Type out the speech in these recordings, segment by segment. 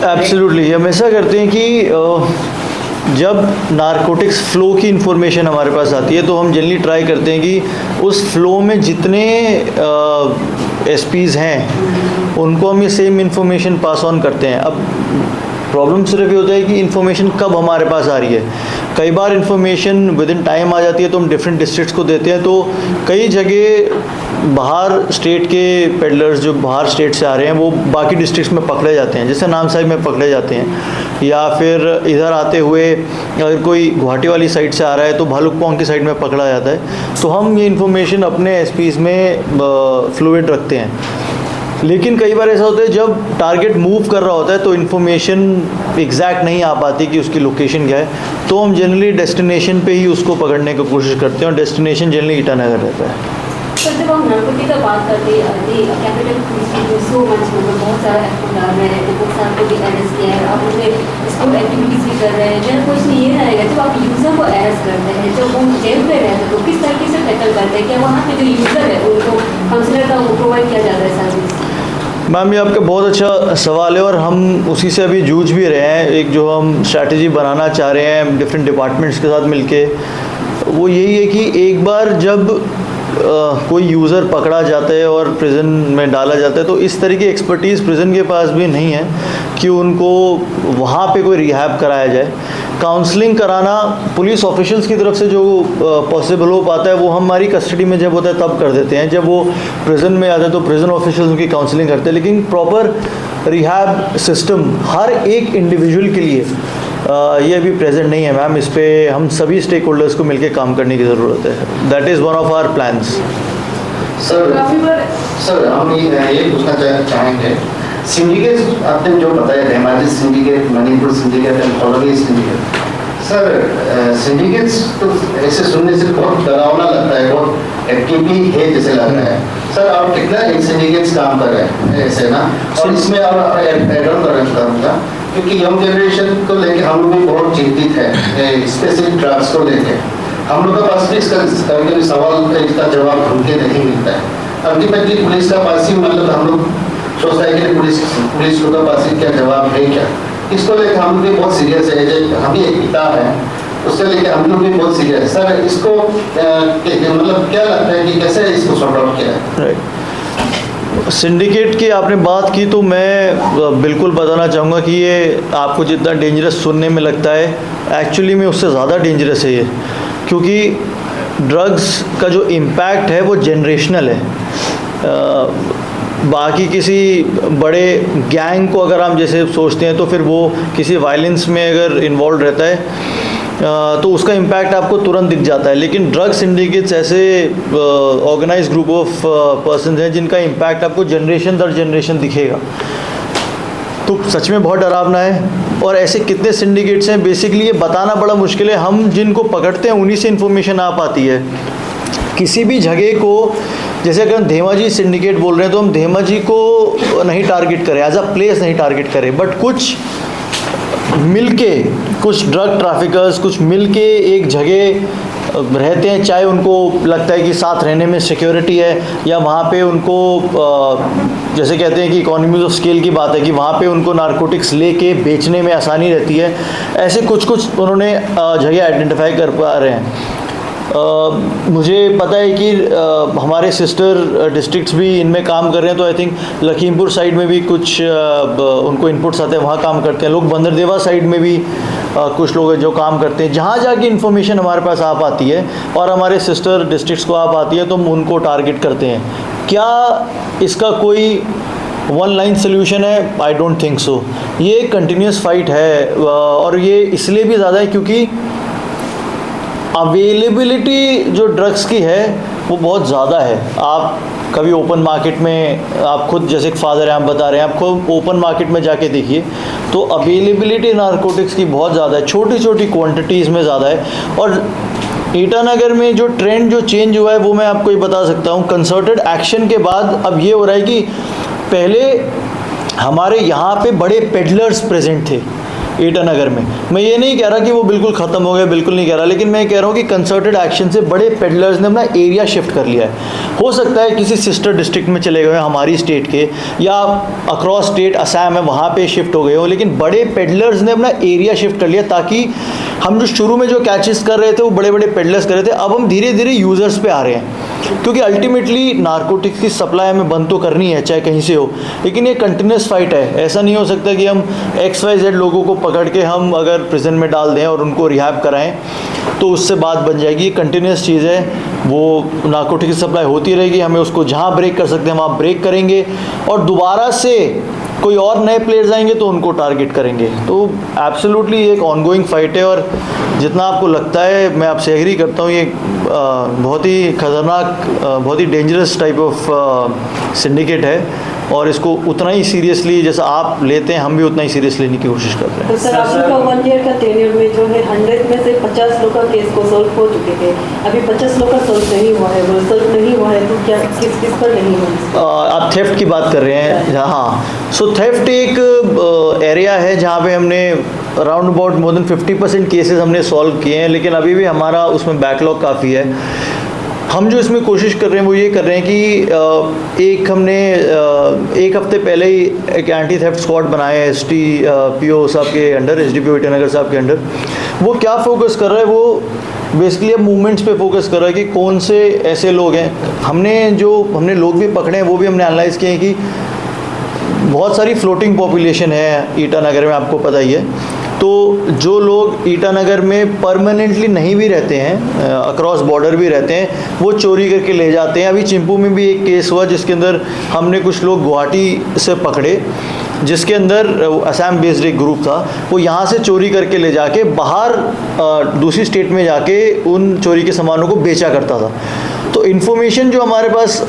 Absolutely, हम ऐसा करते हैं कि जब नारकोटिक्स फ़्लो की इन्फॉर्मेशन हमारे पास आती है तो हम जनरली ट्राई करते हैं कि उस फ़्लो में जितने एसपीज़ हैं उनको हम ये सेम इन्फॉर्मेशन पास ऑन करते हैं। अब प्रॉब्लम सिर्फ ये होता है कि इन्फॉर्मेशन कब हमारे पास आ रही है। कई बार इन्फॉर्मेशन विद इन टाइम आ जाती है तो हम डिफरेंट डिस्ट्रिक्ट्स को देते हैं, तो कई जगह बाहर स्टेट के पेडलर्स जो बाहर स्टेट से आ रहे हैं वो बाकी डिस्ट्रिक्ट्स में पकड़े जाते हैं, जैसे नामसाई में पकड़े जाते हैं, या फिर इधर आते हुए अगर कोई गुवाहाटी वाली साइड से आ रहा है तो भालुकपोंग की साइड में पकड़ा जाता है। तो हम ये इन्फॉर्मेशन अपने एसपीज़ में फ्लूइड रखते हैं। लेकिन कई बार ऐसा होता है जब टारगेट मूव कर रहा होता है तो इन्फॉर्मेशन एग्जैक्ट नहीं आ पाती कि उसकी लोकेशन क्या है, तो हम जनरली डेस्टिनेशन पे ही उसको पकड़ने की कोशिश करते हैं, और डेस्टिनेशन जनरली ईटानगर रहता है। सर, जब हम नारकोटिक का बात करते हैं, कैपिटल पुलिस सो मच मतलब बहुत सारा एफर्ट डाल रहे हैं, बहुत सारे को भी अरेस्ट किया है, आप उनसे स्पोर्ट एक्टिविटीज़ भी कर रहे हैं। जनरल क्वेश्चन ये रहेगा, जब आप यूज़र को अरेस्ट करते हैं, जब वो जेल पे रहते हैं तो किस तरीके से टैकल करते हैं? क्या वहाँ पे जो यूज़र है उनको काउंसलर का वो प्रोवाइड किया जाता है सर्विस? मैम, ये आपका बहुत अच्छा सवाल है और हम उसी से अभी जूझ भी रहे हैं। एक जो हम स्ट्रैटेजी बनाना चाह रहे हैं डिफरेंट डिपार्टमेंट्स के साथ मिलके, वो यही है कि एक बार जब कोई यूज़र पकड़ा जाता है और प्रिजन में डाला जाता है तो इस तरह की एक्सपर्टीज़ प्रिजन के पास भी नहीं है कि उनको वहाँ पे कोई रिहैब कराया जाए। काउंसलिंग कराना पुलिस ऑफिशियल्स की तरफ से जो पॉसिबल हो पाता है वो हमारी कस्टडी में जब होता है तब कर देते हैं। जब वो प्रिजन में आते हैं तो प्रिजन ऑफिशियल्स उनकी काउंसलिंग करते हैं, लेकिन प्रॉपर रिहैब सिस्टम हर एक इंडिविजुअल के लिए ये अभी प्रेजेंट नहीं है। मैम, इस पे हम सभी स्टेक होल्डर्स को मिलकर काम करने की ज़रूरत है। That is one of our plans. Sir हम ये पूछना चाहेंगे, सिंडिकेट आपने जो बताया, Dhemaji syndicate, Manipur syndicate and colony syndicate, sir syndicates तो ऐसे सुनने से बहुत डरावना लगता है, बहुत एक्टिविटी है जैसे लग रहा है। सर आप कितना सिंडिकेट्स काम कर रहे हैं ऐसे ना, और इसमें आप एड ऑन करना चाहूँगा क्योंकि यंग जनरेशन को लेके हम लोग भी बहुत चिंतित है, स्पेशली ड्रग्स को लेके। हम लोग के पास भी इसका कभी सवाल इसका जवाब ढूंढ के नहीं मिलता है। अल्टीमेटली पुलिस का पास ही मतलब हम लोग सोचता है कि पुलिस लोग का पास ही क्या जवाब है क्या, इसको लेकर हम लोग भी बहुत सीरियस है। हम भी एक किताब है उससे लेकर हम लोग भी बहुत सीरियस है। सर इसको मतलब क्या लगता है कि कैसे इसको सॉर्ट आउट किया है? राइट, सिंडिकेट की आपने बात की तो मैं बिल्कुल बताना चाहूँगा कि ये आपको जितना डेंजरस सुनने में लगता है एक्चुअली में उससे ज़्यादा डेंजरस है ये, क्योंकि ड्रग्स का जो इम्पैक्ट है वो जनरेशनल है। बाकी किसी बड़े गैंग को अगर हम जैसे सोचते हैं तो फिर वो किसी वायलेंस में अगर इन्वॉल्व रहता है तो उसका इम्पैक्ट आपको तुरंत दिख जाता है, लेकिन ड्रग सिंडिकेट्स ऐसे ऑर्गेनाइज ग्रुप ऑफ पर्सन्स हैं जिनका इम्पैक्ट आपको जनरेशन दर जनरेशन दिखेगा। तो सच में बहुत डरावना है। और ऐसे कितने सिंडिकेट्स हैं बेसिकली ये बताना बड़ा मुश्किल है। हम जिनको पकड़ते हैं उन्हीं से इन्फॉर्मेशन आ पाती है। किसी भी जगह को, जैसे अगर हम धेमाजी सिंडिकेट बोल रहे हैं तो हम धेमाजी को नहीं टारगेट करें, एज अ प्लेस नहीं टारगेट करें, बट कुछ मिलके, कुछ ड्रग ट्रैफिकर्स कुछ मिलके एक जगह रहते हैं, चाहे उनको लगता है कि साथ रहने में सिक्योरिटी है, या वहाँ पे उनको जैसे कहते हैं कि इकोनॉमीज ऑफ स्केल की बात है कि वहाँ पे उनको नारकोटिक्स लेके बेचने में आसानी रहती है। ऐसे कुछ उन्होंने जगह आइडेंटिफाई कर पा रहे हैं। मुझे पता है कि हमारे सिस्टर डिस्ट्रिक्ट्स भी इनमें काम कर रहे हैं, तो आई थिंक लखीमपुर साइड में भी कुछ उनको इनपुट्स आते हैं, वहाँ काम करते हैं लोग। बंदरदेवा साइड में भी कुछ लोग हैं जो काम करते हैं। जहाँ जाके इन्फॉर्मेशन हमारे पास आ पाती है और हमारे सिस्टर डिस्ट्रिक्ट्स को आ पाती है तो हम उनको टारगेट करते हैं। क्या इसका कोई वन लाइन सोल्यूशन है? I don't think so. ये कंटिन्यूस फाइट है, और ये इसलिए भी ज़्यादा है क्योंकि अवेलेबिलिटी जो ड्रग्स की है वो बहुत ज़्यादा है। आप कभी ओपन मार्केट में, आप खुद जैसे फादर हैं आप बता रहे हैं, आप खुद ओपन मार्केट में जाके देखिए तो अवेलेबिलिटी नारकोटिक्स की बहुत ज़्यादा है, छोटी छोटी क्वांटिटीज़ में ज़्यादा है। और ईटानगर में जो ट्रेंड जो चेंज हुआ है वो मैं आपको ये बता सकता हूँ। कंसर्टेड एक्शन के बाद अब ये हो रहा है कि पहले हमारे यहाँ पे बड़े पेडलर्स प्रेजेंट थे, ईटानगर में। मैं ये नहीं कह रहा कि वो बिल्कुल ख़त्म हो गया, बिल्कुल नहीं कह रहा, लेकिन मैं कह रहा हूँ कि कंसर्टेड एक्शन से बड़े पेडलर्स ने अपना एरिया शिफ्ट कर लिया है। हो सकता है किसी सिस्टर डिस्ट्रिक्ट में चले गए हमारी स्टेट के, या अक्रॉस स्टेट असम है वहाँ पे शिफ्ट हो गए हो, लेकिन बड़े पेडलर्स ने अपना एरिया शिफ्ट कर लिया, ताकि हम जो शुरू में जो कैचेस कर रहे थे वो बड़े बड़े पेडलर्स कर रहे थे, अब हम धीरे धीरे यूज़र्स पे आ रहे हैं। क्योंकि अल्टीमेटली नारकोटिक्स की सप्लाई हमें बंद तो करनी है, चाहे कहीं से हो, लेकिन ये कंटिन्यूस फाइट है। ऐसा नहीं हो सकता कि हम XYZ लोगों को पकड़ के हम अगर प्रिजन में डाल दें और उनको रिहैब कराएं तो उससे बात बन जाएगी। ये कंटिन्यूस चीज़ है, वो नारकोटिक्स की सप्लाई होती रहेगी, हमें उसको जहाँ ब्रेक कर सकते हैं वहाँ ब्रेक करेंगे, और दोबारा से कोई और नए प्लेयर्स आएंगे तो उनको टारगेट करेंगे। तो एब्सोल्युटली एक ऑनगोइंग फाइट है, और जितना आपको लगता है मैं आपसे एग्री करता हूँ, ये बहुत ही खतरनाक, बहुत ही डेंजरस टाइप ऑफ सिंडिकेट है, और इसको उतना ही सीरियसली जैसा आप लेते हैं हम भी उतना ही सीरियस लेने की कोशिश कर रहे हैं। तो सर आपका 1 ईयर का टेन्योर में जो है 100 में से 50 लोग का केस को सॉल्व हो चुके थे, अभी 50 लोग का सॉल्व नहीं हुआ है, वो सॉल्व नहीं हुआ है तो क्या किस पर नहीं हुआ? आप थेफ्ट की बात कर रहे हैं? हाँ, सो थेफ्ट एक एरिया है जहाँ पे हमने around about more than 50% cases हमने सॉल्व किए हैं, लेकिन अभी भी हमारा उसमें बैकलॉग काफ़ी है। हम जो इसमें कोशिश कर रहे हैं वो ये कर रहे हैं कि एक हमने एक हफ्ते पहले ही एक एंटी थेफ्ट स्क्वाड बनाया है SDPO साहब के अंडर, SDPO ईटानगर साहब के अंडर। वो क्या फोकस कर रहा है, वो बेसिकली अब मूवमेंट्स पे फोकस कर रहा है कि कौन से ऐसे लोग हैं। हमने लोग भी पकड़े हैं, वो भी हमने एनालाइज़ किए हैं कि बहुत सारी फ्लोटिंग पॉपुलेशन है ईटानगर में, आपको पता ही है। तो जो लोग ईटानगर में परमानेंटली नहीं भी रहते हैं, अक्रॉस बॉर्डर भी रहते हैं, वो चोरी करके ले जाते हैं। अभी चिंपू में भी एक केस हुआ जिसके अंदर हमने कुछ लोग गुवाहाटी से पकड़े, जिसके अंदर असम बेस्ड एक ग्रुप था, वो यहाँ से चोरी करके ले जाके बाहर दूसरी स्टेट में जाके उन चोरी के सामानों को बेचा करता था। तो इन्फॉर्मेशन जो हमारे पास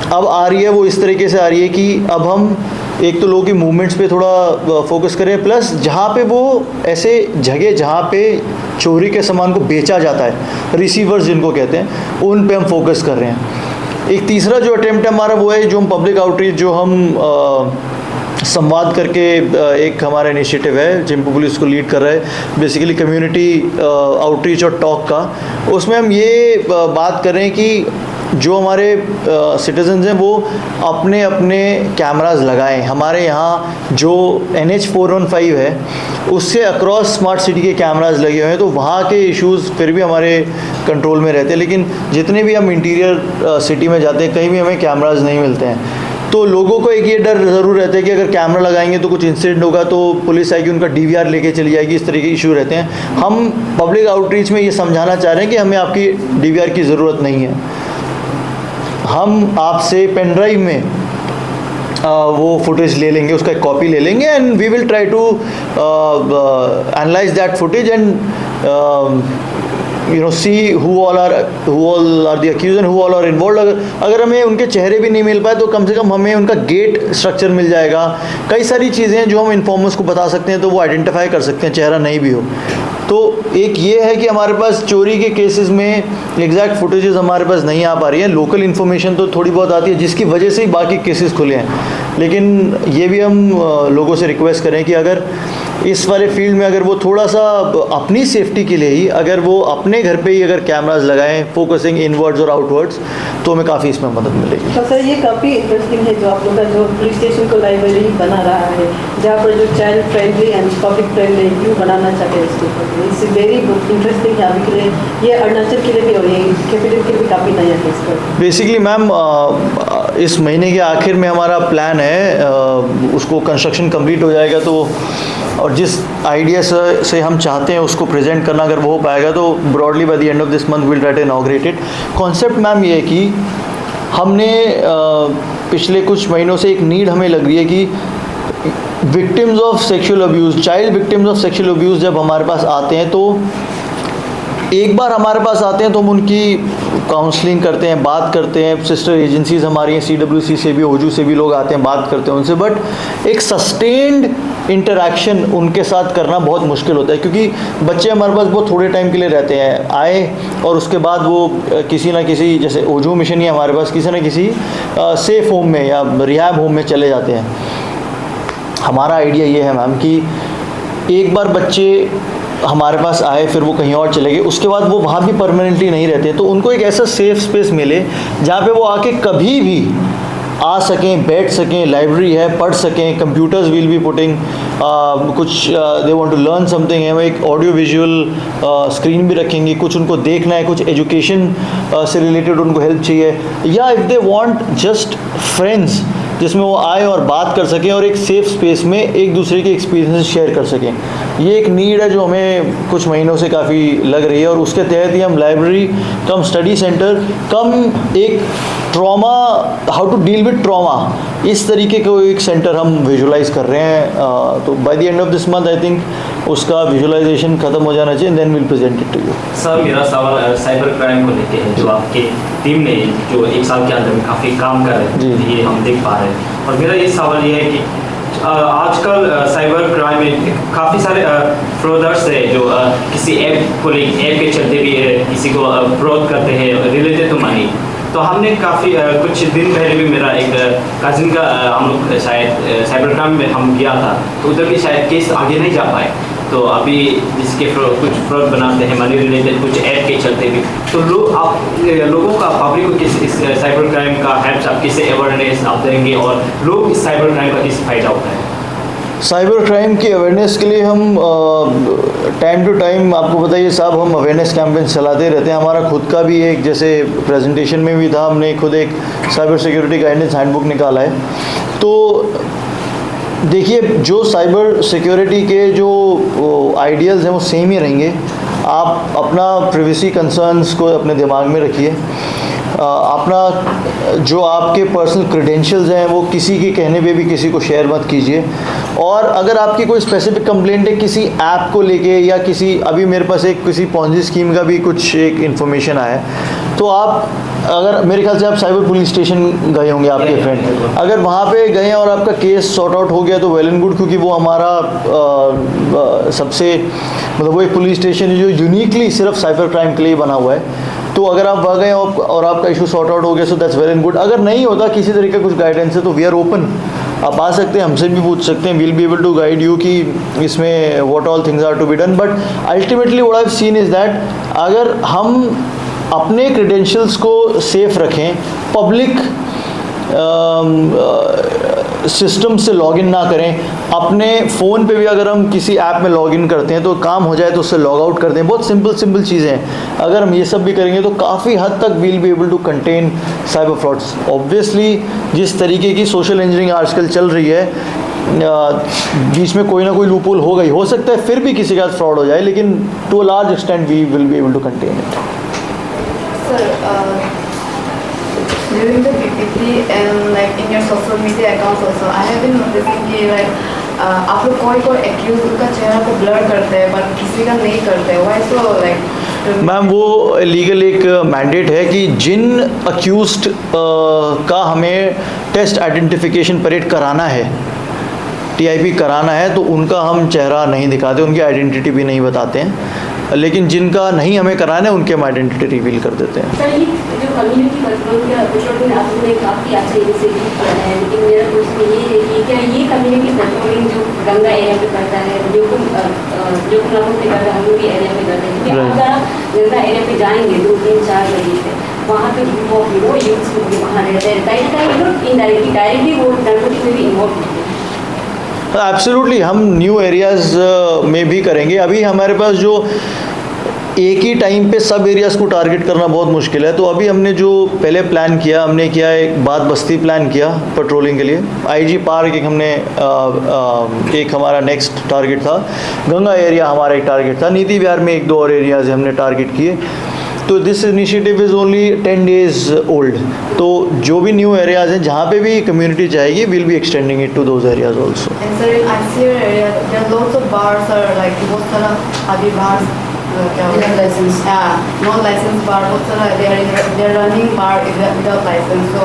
अब आ रही है वो इस तरीके से आ रही है कि अब हम एक तो लोगों की मूवमेंट्स पे थोड़ा फोकस करें, प्लस जहाँ पे वो ऐसे जगह जहाँ पे चोरी के सामान को बेचा जाता है, रिसीवर्स जिनको कहते हैं, उन पे हम फोकस कर रहे हैं। एक तीसरा जो अटेम्प्ट है हमारा वो है जो हम पब्लिक आउटरीच जो हम संवाद करके एक हमारा इनिशिएटिव है, चिंपू पुलिस को लीड कर रहा है, बेसिकली कम्युनिटी आउटरीच और टॉक का। उसमें हम ये बात कर रहे हैं कि जो हमारे सिटीजन्स हैं वो अपने अपने कैमरास लगाएं। हमारे यहाँ जो NH 415 है उससे अक्रॉस स्मार्ट सिटी के कैमरास लगे हुए हैं, तो वहाँ के इश्यूज़ फिर भी हमारे कंट्रोल में रहते हैं। लेकिन जितने भी हम इंटीरियर सिटी में जाते हैं कहीं भी हमें कैमरास नहीं मिलते हैं। तो लोगों को एक ये डर ज़रूर रहता है कि अगर कैमरा लगाएंगे तो कुछ इंसिडेंट होगा तो पुलिस आएगी उनका DVR लेके चली जाएगी, इस तरह के इशू रहते हैं। हम पब्लिक आउटरीच में ये समझाना चाह रहे हैं कि हमें आपकी DVR की ज़रूरत नहीं है। हम आपसे पेन ड्राइव में वो फुटेज ले लेंगे, उसका एक कॉपी ले लेंगे, and we will try to analyze that footage and see who all are the accused and who all are involved। अगर हमें उनके चेहरे भी नहीं मिल पाए तो कम से कम हमें उनका गेट स्ट्रक्चर मिल जाएगा। कई सारी चीज़ें हैं जो हम इन्फॉर्मर्स को बता सकते हैं, तो वो आइडेंटिफाई कर सकते हैं चेहरा नहीं भी हो। तो एक ये है कि हमारे पास चोरी के केसेस में एग्जैक्ट फुटेजेस हमारे पास नहीं आ पा रही है, लोकल इन्फॉर्मेशन तो थोड़ी बहुत आती है जिसकी वजह से ही बाकी केसेस खुले हैं। लेकिन ये भी हम लोगों से रिक्वेस्ट करें कि अगर इस वाले फील्ड में अगर वो थोड़ा सा अपनी सेफ्टी के लिए ही अगर वो अपने घर पे ही अगर कैमरास लगाएं, फोकसिंग इनवर्ड्स और आउटवर्ड्स, तो हमें काफ़ी इसमें मदद मिलेगी। तो सर ये काफ़ी इंटरेस्टिंग है जो आप लोग का जो पुलिस स्टेशन को लाइब्रेरी बना रहा है, जहाँ पर जो child friendly and public friendly क्यों बनाना चाहते हैं इसको, इट्स वेरी इंटरेस्टिंग है। अभी के लिए ये अरुणाचल के लिए भी और ये कैपिटल के लिए भी काफ़ी नया है इसका। बेसिकली मैम इस महीने के आखिर में हमारा प्लान है, उसको कंस्ट्रक्शन कंप्लीट हो जाएगा तो, और जिस आइडिया से हम चाहते हैं उसको प्रेजेंट करना अगर वो हो पाएगा तो broadly by the end of this month will try to inaugurate it. Concept ma'am ये है कि हमने पिछले कुछ महीनों से एक नीड हमें लग रही है कि victims of sexual abuse, child victims of sexual abuse जब हमारे पास आते हैं तो एक बार हमारे पास आते हैं तो हम उनकी काउंसलिंग करते हैं, बात करते हैं। सिस्टर एजेंसीज हमारी हैं, CWC से भी, ओजू से भी लोग आते हैं, बात करते हैं उनसे, बट एक सस्टेन्ड इंटरेक्शन उनके साथ करना बहुत मुश्किल होता है क्योंकि बच्चे हमारे पास बहुत थोड़े टाइम के लिए रहते हैं, आए और उसके बाद वो किसी ना किसी, जैसे ओजू मिशन ही हमारे पास, किसी न किसी सेफ होम में या रिहैब होम में चले जाते हैं। हमारा आइडिया ये है मैम कि एक बार बच्चे हमारे पास आए फिर वो कहीं और चले गए, उसके बाद वो वहाँ भी परमानेंटली नहीं रहते, तो उनको एक ऐसा सेफ स्पेस मिले जहाँ पे वो आके कभी भी आ सकें, बैठ सकें, लाइब्रेरी है, पढ़ सकें, कंप्यूटर्स विल बी पुटिंग कुछ they want to learn something है, एक ऑडियो विजुअल स्क्रीन भी रखेंगे, कुछ उनको देखना है, कुछ एजुकेशन से रिलेटेड उनको हेल्प चाहिए, या if they want just friends जिसमें वो आए और बात कर सकें और एक सेफ़ स्पेस में एक दूसरे के एक्सपीरियंसेस शेयर कर सकें। ये एक नीड है जो हमें कुछ महीनों से काफ़ी लग रही है, और उसके तहत ही हम library cum study center cum एक trauma, how to deal with trauma, इस तरीके का एक सेंटर हम विजुलाइज कर रहे हैं। तो by the end of this month I think उसका विजुलाइजेशन ख़त्म हो जाना चाहिए, then will present it to you. Sir मेरा सवाल साइबर क्राइम को लेके है, जो आपके टीम ने जो एक साल के अंदर में काफ़ी काम कर रहे हैं, ये हम देख पा रहे हैं। और मेरा ये सवाल ये है कि आजकल साइबर क्राइम में काफ़ी सारे फ्रॉडर्स है जो किसी ऐप को ऐप के चलते भी किसी को फ्रॉड करते हैं रिलेटेड टू मनी। तो हमने काफ़ी कुछ दिन पहले भी मेरा एक कजिन का हम लोग शायद साइबर क्राइम में हम गया था, तो उधर भी शायद केस आगे नहीं जा पाए। तो अभी जिसके कुछ फ्रॉड बनाते हैं मनी रिलेटेड कुछ ऐप के चलते भी, तो लोगों का पब्लिक को किस इस साइबर क्राइम का हेल्प आप किसे अवेयरनेस आप देंगे और लोग इस साइबर क्राइम का किस फ़ायदा होता है? साइबर क्राइम की अवेयरनेस के लिए हम टाइम टू टाइम, आपको बताइए साहब, हम अवेयरनेस कैंपेन चलाते रहते हैं। हमारा खुद का भी एक, जैसे प्रेजेंटेशन में भी था, हमने खुद एक साइबर सिक्योरिटी गाइडेंस हैंडबुक निकाला है। तो देखिए, जो साइबर सिक्योरिटी के जो आइडियल्स हैं वो सेम ही रहेंगे। आप अपना प्रिवेसी कंसर्न्स को अपने दिमाग में रखिए, अपना जो आपके पर्सनल क्रेडेंशियल्स हैं वो किसी के कहने पे भी किसी को शेयर मत कीजिए। और अगर आपकी कोई स्पेसिफिक कंप्लेंट है किसी ऐप को लेके, या किसी, अभी मेरे पास एक किसी पॉन्जी स्कीम का भी कुछ एक इन्फॉर्मेशन आया है, तो आप, अगर मेरे ख्याल से आप साइबर पुलिस स्टेशन गए होंगे आपके फ्रेंड, अगर वहाँ पे गए हैं और आपका केस सॉर्ट आउट हो गया तो वेल एंड गुड, क्योंकि वो हमारा सबसे, मतलब वो एक पुलिस स्टेशन है जो यूनिकली सिर्फ साइबर क्राइम के लिए बना हुआ है। तो अगर आप वहाँ गए और आपका इशू सॉर्ट आउट हो गया, so that's well and good. अगर नहीं होता किसी तरीके का कुछ गाइडेंस है तो वी आर ओपन, आप आ सकते हैं, हमसे भी पूछ सकते हैं, will be able to guide you कि इसमें what all things are to be done. But ultimately what I have seen is that अगर हम अपने क्रेडेंशियल्स को सेफ रखें, पब्लिक सिस्टम से लॉगिन ना करें, अपने फ़ोन पे भी अगर हम किसी ऐप में लॉगिन करते हैं तो काम हो जाए तो उससे लॉग आउट कर दें, बहुत सिंपल चीज़ें हैं। अगर हम ये सब भी करेंगे तो काफ़ी हद तक will be able to contain cyber frauds. Obviously जिस तरीके की सोशल इंजीनियरिंग आजकल चल रही है, बीच में कोई ना कोई लूपहोल हो गई, हो सकता है फिर भी किसी का फ्रॉड हो जाए, लेकिन to a large extent we will be able to contain it. During the PPT and like in your social media accounts also, I have been noticing कि like आप लोग कोई एक्यूज का चेहरा को ब्लर करते हैं पर किसी का नहीं करते, why so like? मैम वो लीगल एक मैंडेट है कि जिन अक्यूज्ड का हमें टेस्ट आइडेंटिफिकेशन परेड कराना है, TIP कराना है, तो उनका हम चेहरा नहीं दिखाते, उनकी आइडेंटिटी भी नहीं बताते हैं, लेकिन जिनका नहीं हमें कराना है उनके हम आइडेंटिटी रिवील कर देते हैं। सर, ये जो कम्युनिटी कंट्रोल का कुछ आपने काफ़ी अच्छे इनिशिएटिव किया है, लेकिन मेरा क्वेश्चन ये है कि क्या ये कम्युनिटी कंट्रोलिंग जो गंगा एरिया पे करता है, जो कुलापुर पे करता है, हम लोग भी एरिया पे करते हैं, क्योंकि आप अगर गंगा एरिया पे जाएंगे 2-3-4 बजे से, वहाँ पे ग्रुप ऑफ यूथ्स वहाँ रहते हैं, इनडायरेक्टली डायरेक्टली वो कंट्रोलिंग में भी इन्वॉल्व होते हैं। एब्सोल्युटली, हम न्यू एरियाज़ में भी करेंगे। अभी हमारे पास जो एक ही टाइम पे सब एरियाज़ को टारगेट करना बहुत मुश्किल है, तो अभी हमने जो पहले प्लान किया, हमने किया एक बात बस्ती प्लान किया पेट्रोलिंग के लिए, IG पार्क एक हमने एक हमारा नेक्स्ट टारगेट था, गंगा एरिया हमारा एक टारगेट था, नीति विहार में 1-2 और एरियाज़ हमने टारगेट किए। तो this initiative is only 10 days old. तो जो भी न्यू एरियाज़ हैं जहाँ पे भी कम्युनिटी चाहेगी, will be extending it to those areas also. And sir, in ICR area, there are lots of bars are like बहुत सारा अभी bars without license. Yeah, no license bar बहुत सारा they are running bar without license. So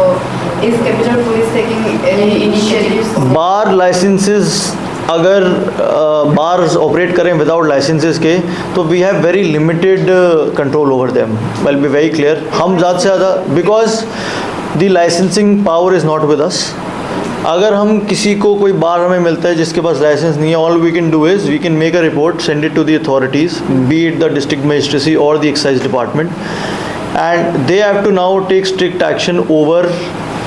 is Capital Police taking any initiatives? Bar licenses, अगर bars operate करें without licenses के, तो we have very limited control over them. Will be very clear, हम ज़्यादा से ज़्यादा, because the licensing power is not with us, अगर हम किसी को कोई बार हमें मिलता है जिसके पास लाइसेंस नहीं है, all we can do is we can make a report, send it to the authorities, be it the district magistracy और the excise department, and they have to now take strict action over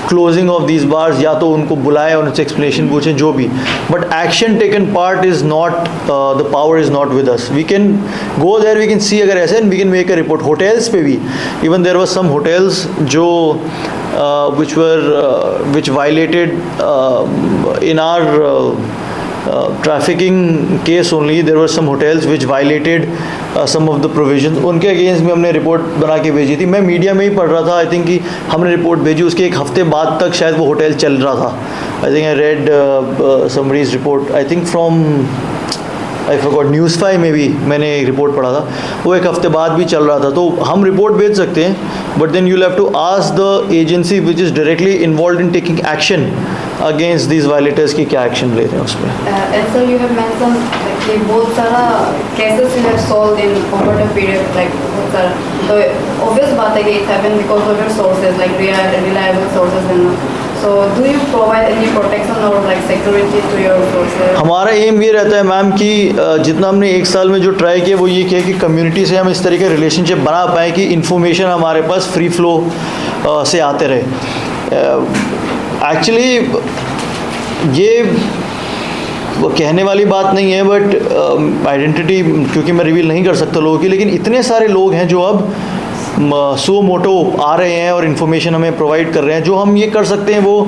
closing of these bars, या तो उनको बुलाएं और उनसे explanation पूछें, जो भी, but action taken part is not, the power is not with us. We can go there, we can see अगर ऐसे, and we can make a report. Hotels पे भी, even there were some hotels जो which violated in our trafficking case only, there were some hotels which violated some of the provisions. उनके against में हमने report बना के भेजी थी. मैं मीडिया में ही पढ़ रहा था, आई थिंक कि हमने रिपोर्ट भेजी, उसके एक हफ्ते बाद तक शायद वो होटल चल रहा था. I think I read somebody's report, I think from, I forgot, news 5 में भी मैंने एक रिपोर्ट पढ़ा था, वो एक हफ्ते बाद भी चल रहा था. तो हम रिपोर्ट भेज सकते हैं, but then you have to ask the agency which is directly involve in taking action against these violators की क्या एक्शन ले रहे हैं उस पर. And so you have mentioned like कि बहुत सारा cases you have solved in over the period, like बहुत सारा, तो obvious बात है कि it happened because of your sources, like reliable sources and so do you provide any protection or like security to your sources? हमारा M ये रहता है मैम कि जितना हमने एक साल में जो ट्राई किया वो ये किया कि कम्युनिटी से हम इस तरीके का रिलेशनशिप बना पाएँ कि इन्फॉर्मेशन हमारे पास फ्री फ्लो से आते रहे. एक्चुअली ये वो कहने वाली बात नहीं है, बट आइडेंटिटी क्योंकि मैं रिवील नहीं कर सकता लोगों की, लेकिन इतने सारे लोग हैं जो अब सो मोटो आ रहे हैं और इन्फॉर्मेशन हमें प्रोवाइड कर रहे हैं. जो हम ये कर सकते हैं वो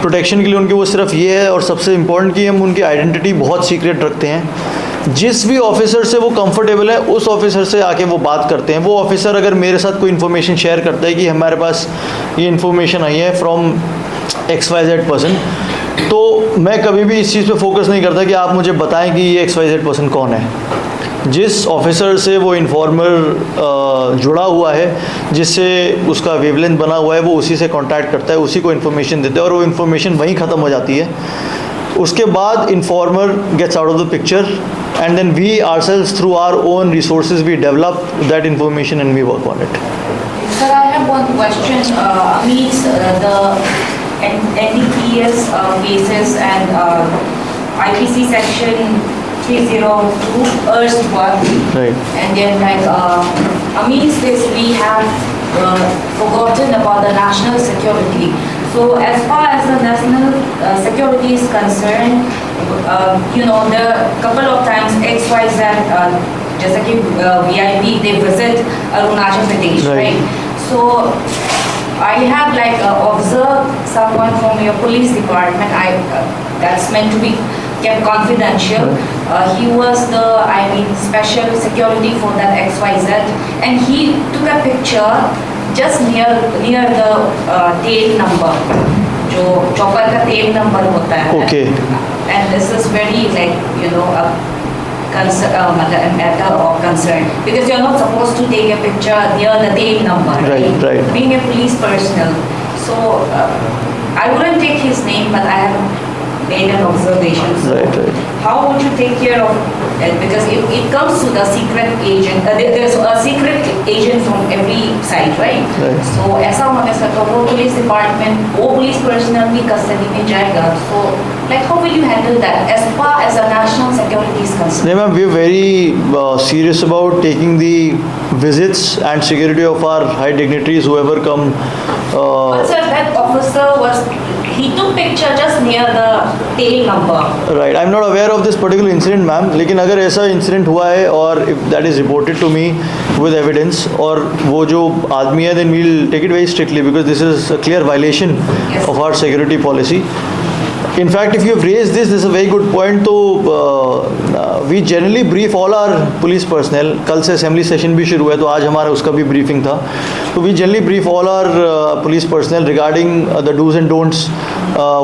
प्रोटेक्शन के लिए उनकी वो सिर्फ ये है, और सबसे इम्पोर्टेंट कि हम उनकी आइडेंटिटी बहुत सीक्रेट रखते हैं. जिस भी ऑफिसर से वो कंफर्टेबल है उस ऑफिसर से आके वो बात करते हैं. वो ऑफिसर अगर मेरे साथ कोई इन्फॉर्मेशन शेयर करता है कि हमारे पास ये इन्फॉर्मेशन आई है फ्रॉम XYZ पर्सन, तो मैं कभी भी इस चीज़ पे फोकस नहीं करता कि आप मुझे बताएं कि ये XYZ पर्सन कौन है. जिस ऑफिसर से वो इन्फॉर्मर जुड़ा हुआ है, जिससे उसका वेवलेंथ बना हुआ है, वो उसी से कांटेक्ट करता है, उसी को इन्फॉर्मेशन देता है, और वो इन्फॉर्मेशन वहीं ख़त्म हो जाती है. उसके बाद informer gets out of the picture, and then we ourselves through our own resources we develop that information and we work on it. Sir, I have one question. Amidst the NDPS cases and IPC section 302 urged one, Right. and then amidst this we have forgotten about the national security. So as far as the national security is concerned, there are a couple of times XYZ, जैसे कि VIP, they visit Arunachal Pradesh, right? So I have observed someone from your police department. That's meant to be kept confidential. He was the special security for that XYZ, and he took a picture just near the tail number, जो chopper का tail number होता है. Okay. And this is very a matter of concern, because you're not supposed to take a picture near the tail number, Right. Being a police personnel. So I wouldn't take his name, but I have made an observation. So Right. how would you take care of it? Because if it comes to the secret agent, there's a secret agent from every side, right? Right. So ऐसा होने से तो वो police department, वो police personnel भी custody में जाएगा. So how will you handle that as far as the national security is concerned? No, ma'am, we're very serious about taking the visits and security of our high dignitaries, whoever come. But sir, that officer he took picture just near the tail number. Right. I'm not aware of this particular incident, ma'am. लेकिन अगर ऐसा incident हुआ है और if that is reported to me with evidence, और वो जो आदमी है, then we'll take it very strictly, because this is a clear violation Yes. of our security policy. In fact, if you've raised this is a very good point. तो we generally brief all our police personnel. कल से assembly session भी शुरू है, तो आज हमारा उसका भी briefing था. तो we generally brief all our police personnel regarding the do's and don'ts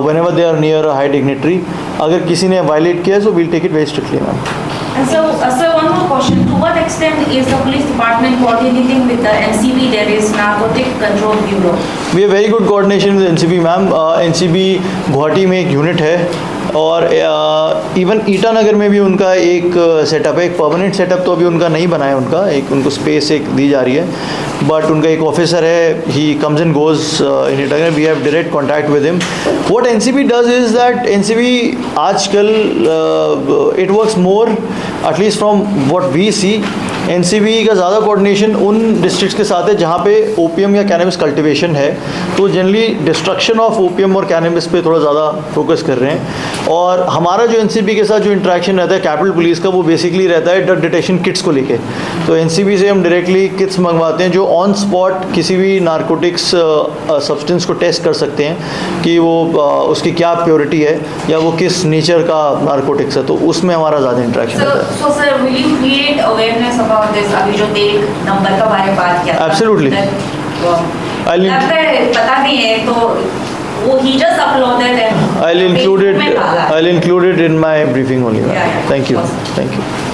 whenever they are near a high dignitary. अगर किसी ने violate किया so we'll take it very strictly, ma'am. And so, sir, one more question. To what extent is the police department coordinating with the NCB, that is Narcotic Control Bureau? We have very good coordination with NCB, ma'am. NCB Guwahati में एक unit है और even Itanagar में भी उनका एक setup है, एक परमानेंट सेटअप तो अभी उनका नहीं बना है, उनका एक उनको स्पेस एक दी जा रही है, बट उनका एक ऑफिसर है, he comes and goes in Itanagar, we have direct contact with him. What NCB does is that NCB आजकल it works more, at least from what we see, NCB का ज़्यादा कोऑर्डिनेशन उन डिस्ट्रिक्ट्स के साथ है जहाँ पे ओपीएम या कैनबिस कल्टीवेशन है, तो जनरली डिस्ट्रक्शन ऑफ ओपीएम और कैनबिस पे थोड़ा ज़्यादा फोकस कर रहे हैं. और हमारा जो एनसीबी के साथ जो इंटरेक्शन रहता है कैपिटल पुलिस का, वो बेसिकली रहता है ड्रग डिटेक्शन किट्स को लेके. तो एनसीबी से हम डायरेक्टली किट्स मंगवाते हैं जो ऑन स्पॉट किसी भी नारकोटिक्स सब्सटेंस को टेस्ट कर सकते हैं कि वो उसकी क्या प्योरिटी है या वो किस नेचर का नारकोटिक्स है, तो उसमें हमारा ज़्यादा इंटरेक्शन रहता है. So sir, will you create awareness about this? अभी जो टेक नंबर का बारे में बात किया था. Absolutely. लगता है पता नहीं है तो वो he just uploaded and I'll include Facebook में डाला. it in my briefing only. Yeah, yeah. Thank you. Awesome. Thank you.